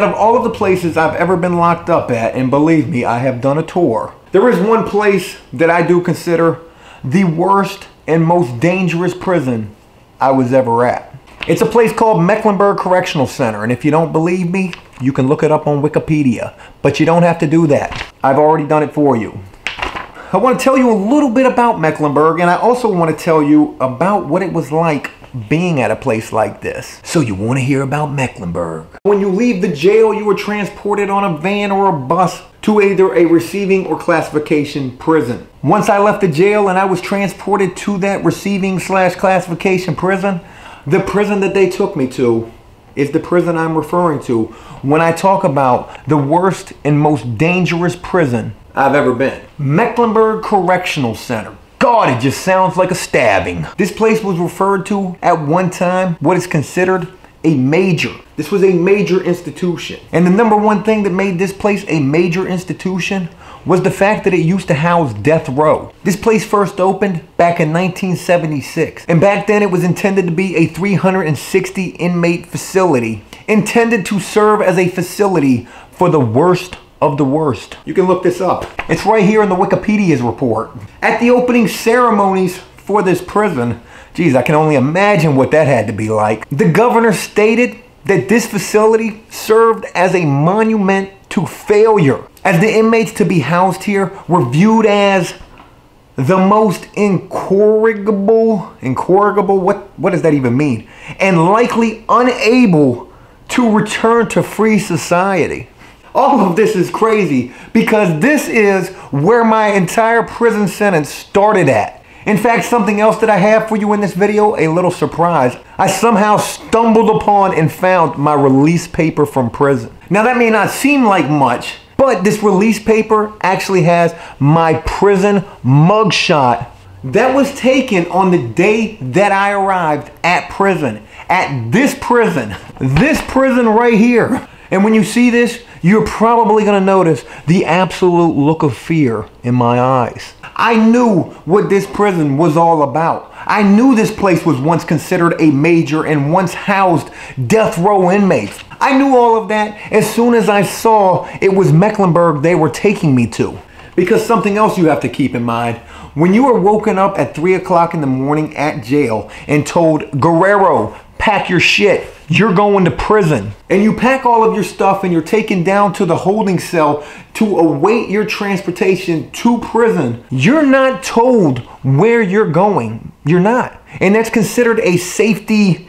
Out of all of the places I've ever been locked up at, and believe me, I have done a tour, there is one place that I do consider the worst and most dangerous prison I was ever at. It's a place called Mecklenburg Correctional Center, and if you don't believe me, you can look it up on Wikipedia, but you don't have to do that. I've already done it for you. I want to tell you a little bit about Mecklenburg, and I also want to tell you about what it was like being at a place like this. So you want to hear about Mecklenburg. When you leave the jail, you were transported on a van or a bus to either a receiving or classification prison. Once I left the jail and I was transported to that receiving/classification prison, the prison that they took me to is the prison I'm referring to when I talk about the worst and most dangerous prison I've ever been. Mecklenburg Correctional Center. God, it just sounds like a stabbing. This place was referred to at one time what is considered a major. This was a major institution. And the number one thing that made this place a major institution was the fact that it used to house death row. This place first opened back in 1976. And back then it was intended to be a 360 inmate facility, intended to serve as a facility for the worst of the worst. You can look this up. It's right here in the Wikipedia's report. At the opening ceremonies for this prison, geez, I can only imagine what that had to be like. The governor stated that this facility served as a monument to failure, as the inmates to be housed here were viewed as the most incorrigible, what does that even mean? And likely unable to return to free society. All of this is crazy because this is where my entire prison sentence started at. In fact, something else that I have for you in this video, a little surprise. I somehow stumbled upon and found my release paper from prison. Now that may not seem like much, but this release paper actually has my prison mugshot that was taken on the day that I arrived at prison. At this prison right here. And when you see this, you're probably going to notice the absolute look of fear in my eyes. I knew what this prison was all about. I knew this place was once considered a major and once housed death row inmates. I knew all of that as soon as I saw it was Mecklenburg they were taking me to. Because something else you have to keep in mind, when you are woken up at 3 o'clock in the morning at jail and told, Guerrero, pack your shit, you're going to prison. And you pack all of your stuff and you're taken down to the holding cell to await your transportation to prison. You're not told where you're going. You're not. And that's considered a safety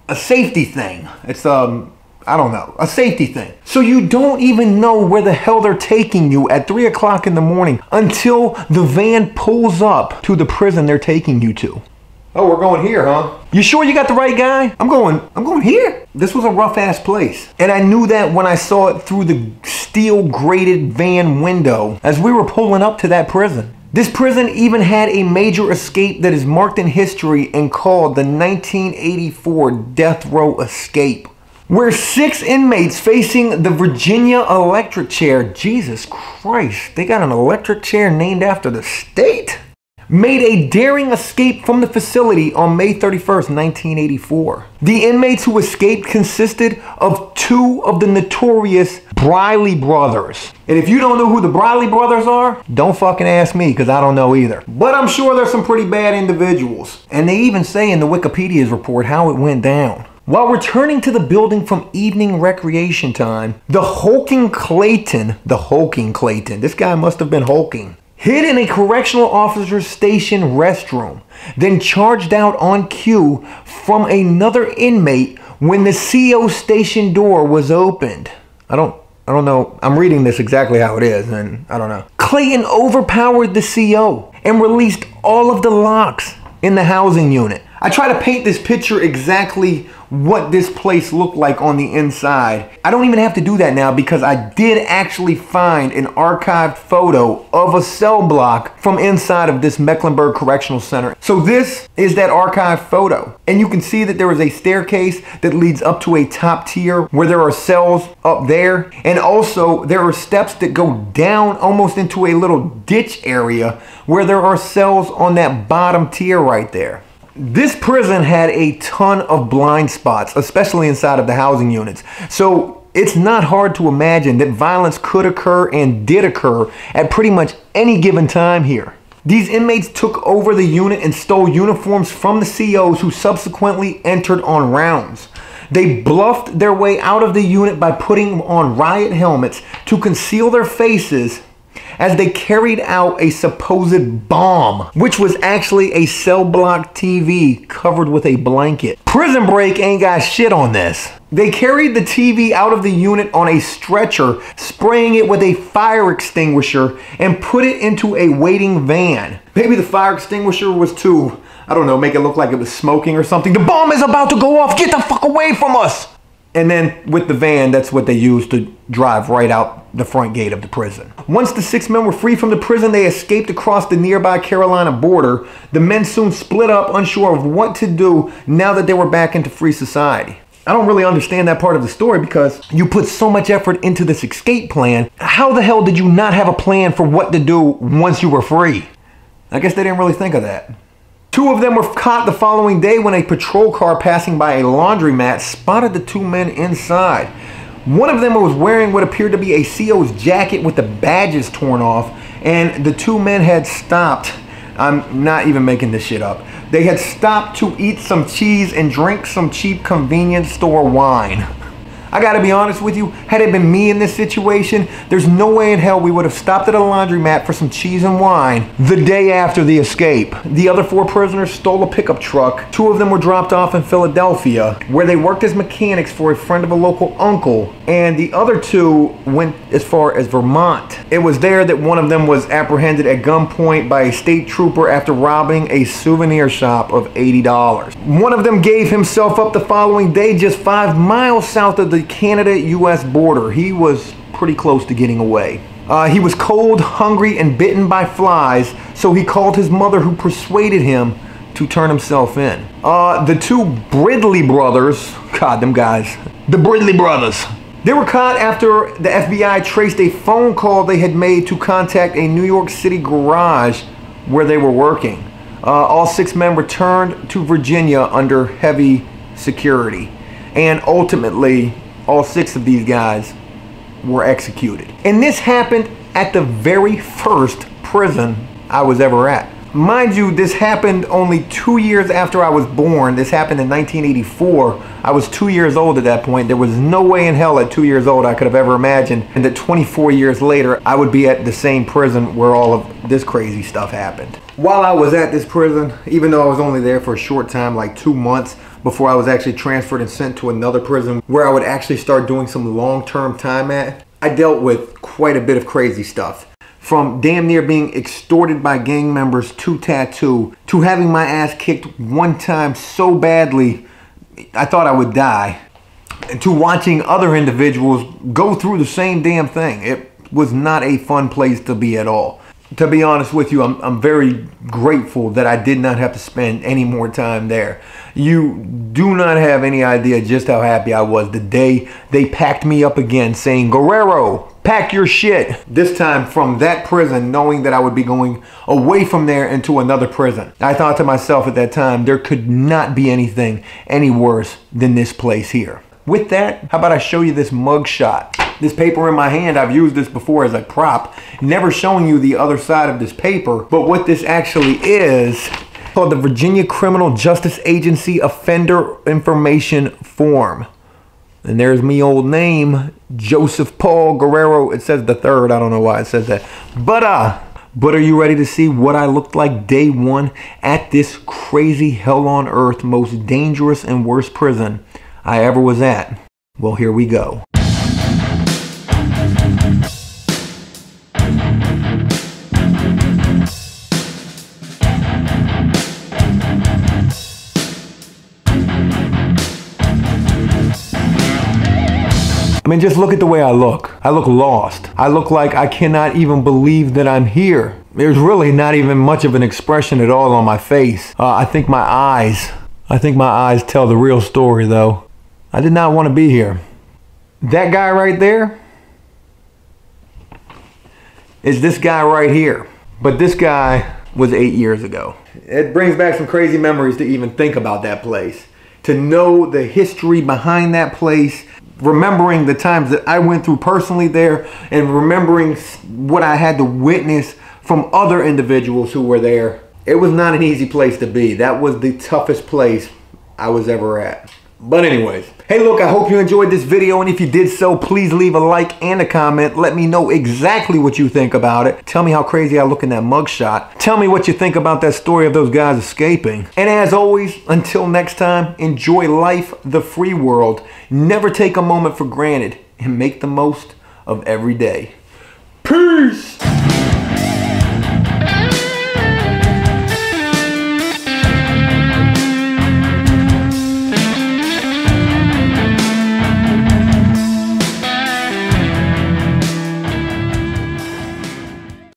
thing. It's I don't know, a safety thing. So you don't even know where the hell they're taking you at 3 o'clock in the morning until the van pulls up to the prison they're taking you to. Oh, we're going here, huh? You sure you got the right guy? I'm going here. This was a rough ass place. And I knew that when I saw it through the steel grated van window as we were pulling up to that prison. This prison even had a major escape that is marked in history and called the 1984 Death Row Escape, where 6 inmates facing the Virginia electric chair, Jesus Christ, they got an electric chair named after the state, made a daring escape from the facility on May 31st, 1984. The inmates who escaped consisted of 2 of the notorious Briley brothers. And if you don't know who the Briley brothers are, don't fucking ask me because I don't know either. But I'm sure there's some pretty bad individuals. And they even say in the Wikipedia's report how it went down. While returning to the building from evening recreation time, the hulking Clayton, this guy must have been hulking, hid in a correctional officer's station restroom, then charged out on cue from another inmate when the CO station door was opened. I don't know. I'm reading this exactly how it is, and I don't know. Clayton overpowered the CO and released all of the locks in the housing unit. I try to paint this picture exactly what this place looked like on the inside. I don't even have to do that now because I did actually find an archived photo of a cell block from inside of this Mecklenburg Correctional Center. So this is that archived photo. And you can see that there is a staircase that leads up to a top tier where there are cells up there. And also there are steps that go down almost into a little ditch area where there are cells on that bottom tier right there. This prison had a ton of blind spots, especially inside of the housing units. So it's not hard to imagine that violence could occur and did occur at pretty much any given time here. These inmates took over the unit and stole uniforms from the COs who subsequently entered on rounds. They bluffed their way out of the unit by putting on riot helmets to conceal their faces as they carried out a supposed bomb, which was actually a cell block TV covered with a blanket. Prison Break ain't got shit on this. They carried the TV out of the unit on a stretcher, spraying it with a fire extinguisher, and put it into a waiting van. Maybe the fire extinguisher was to, I don't know, make it look like it was smoking or something. The bomb is about to go off, get the fuck away from us! And then with the van, that's what they used to drive right out the front gate of the prison. Once the 6 men were free from the prison, they escaped across the nearby Carolina border. The men soon split up, unsure of what to do now that they were back into free society. I don't really understand that part of the story because you put so much effort into this escape plan. How the hell did you not have a plan for what to do once you were free? I guess they didn't really think of that. 2 of them were caught the following day when a patrol car passing by a laundromat spotted the 2 men inside. One of them was wearing what appeared to be a CO's jacket with the badges torn off, and the 2 men had stopped. I'm not even making this shit up. They had stopped to eat some cheese and drink some cheap convenience store wine. I gotta be honest with you, had it been me in this situation, there's no way in hell we would have stopped at a laundromat for some cheese and wine the day after the escape. The other 4 prisoners stole a pickup truck. 2 of them were dropped off in Philadelphia, where they worked as mechanics for a friend of a local uncle, and the other 2 went as far as Vermont. It was there that one of them was apprehended at gunpoint by a state trooper after robbing a souvenir shop of $80. One of them gave himself up the following day just 5 miles south of the Canada-US border. He was pretty close to getting away. He was cold, hungry, and bitten by flies, so he called his mother, who persuaded him to turn himself in. The 2 Bridley brothers, God, them guys, the Bridley brothers. They were caught after the FBI traced a phone call they had made to contact a New York City garage where they were working. All 6 men returned to Virginia under heavy security, and ultimately all 6 of these guys were executed. And this happened at the very first prison I was ever at. Mind you, this happened only 2 years after I was born. This happened in 1984. I was 2 years old at that point. There was no way in hell at 2 years old I could have ever imagined, and that 24 years later I would be at the same prison where all of this crazy stuff happened. While I was at this prison, even though I was only there for a short time, like 2 months, before I was actually transferred and sent to another prison where I would actually start doing some long-term time at, I dealt with quite a bit of crazy stuff. From damn near being extorted by gang members to tattoo, to having my ass kicked one time so badly I thought I would die, and to watching other individuals go through the same damn thing. It was not a fun place to be at all. To be honest with you, I'm very grateful that I did not have to spend any more time there. You do not have any idea just how happy I was the day they packed me up again, saying, "Guerrero, pack your shit." This time from that prison, knowing that I would be going away from there into another prison. I thought to myself at that time, there could not be anything any worse than this place here. With that, how about I show you this mugshot? This paper in my hand, I've used this before as a prop, never showing you the other side of this paper, but what this actually is called the Virginia Criminal Justice Agency Offender Information Form. And there's me old name, Joseph Paul Guerrero. It says the 3rd, I don't know why it says that. But are you ready to see what I looked like day 1 at this crazy hell on earth, most dangerous and worst prison I ever was at? Well, here we go. I mean, just look at the way I look. I look lost. I look like I cannot even believe that I'm here. There's really not even much of an expression at all on my face. I think my eyes tell the real story though. I did not want to be here. That guy right there is this guy right here. But this guy was 8 years ago. It brings back some crazy memories to even think about that place. To know the history behind that place, remembering the times that I went through personally there, and remembering what I had to witness from other individuals who were there. It was not an easy place to be. That was the toughest place I was ever at. But anyways, hey look, I hope you enjoyed this video, and if you did so, please leave a like and a comment. Let me know exactly what you think about it. Tell me how crazy I look in that mugshot. Tell me what you think about that story of those guys escaping. And as always, until next time, enjoy life, the free world. Never take a moment for granted, and make the most of every day. Peace!